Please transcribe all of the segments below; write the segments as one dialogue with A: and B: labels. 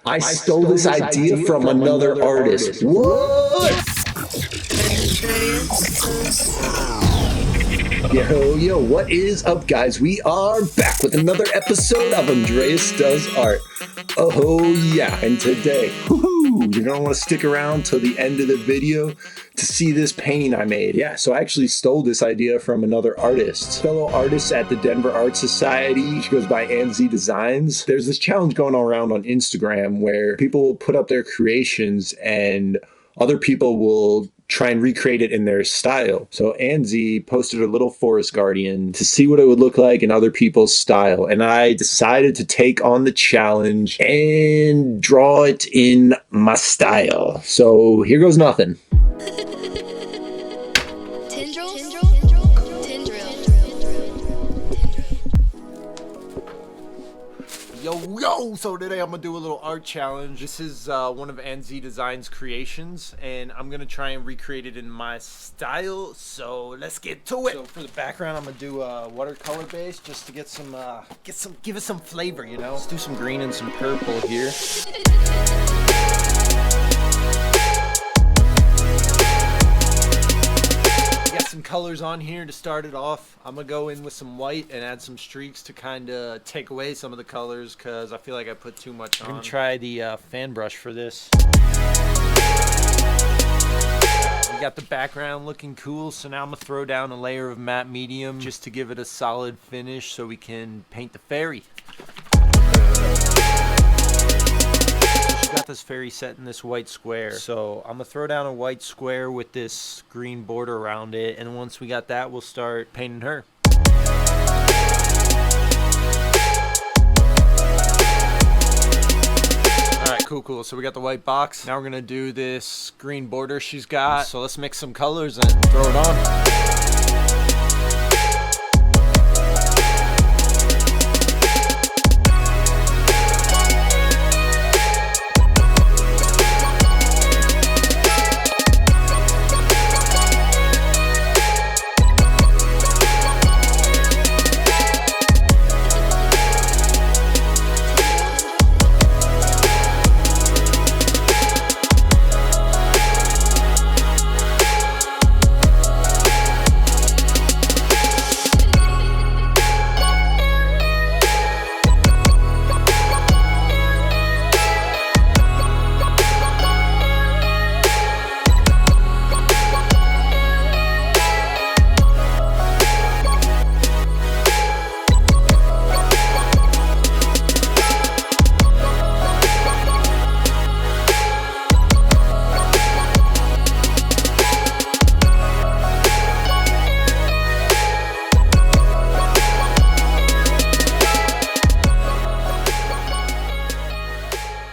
A: I stole this idea from another artist. What? Yo, what is up, guys? We are back with another episode of Andreas Does Art. Oh, yeah, and today, you're gonna want to stick around till the end of the video to see this painting I made. Yeah, so I actually stole this idea from another artist. Fellow artist at the Denver Art Society. She goes by Andy Designs. There's this challenge going around on Instagram where people will put up their creations and other people will try and recreate it in their style. So Anzi posted a little forest guardian to see what it would look like in other people's style. And I decided to take on the challenge and draw it in my style. So here goes nothing. Yo, so today I'm gonna do a little art challenge. This is one of Anzi Designs creations, and I'm gonna try and recreate it in my style, so let's get to it. So for the background, I'm gonna do a watercolor base just to get some, give it some flavor, you know? Let's do some green and some purple here. Some colors on here to start it off. I'm gonna go in with some white and add some streaks to kind of take away some of the colors because I feel like I put too much on. I'm gonna try the fan brush for this. We got the background looking cool, so now I'm gonna throw down a layer of matte medium just to give it a solid finish so we can paint the fairy. Got this fairy set in this white square, so I'm gonna throw down a white square with this green border around it, and once we got that, we'll start painting her. Alright, cool. So we got the white box. Now we're gonna do this green border she's got, so let's mix some colors and throw it on.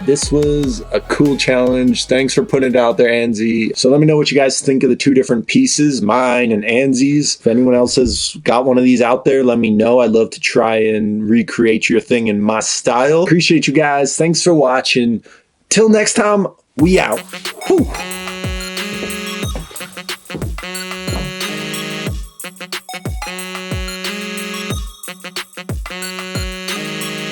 A: This was a cool challenge. Thanks for putting it out there, Anzi. So let me know what you guys think of the two different pieces, mine and Anzi's. If anyone else has got one of these out there, let me know. I'd love to try and recreate your thing in my style. Appreciate you guys. Thanks for watching. Till next time, we out. Whew.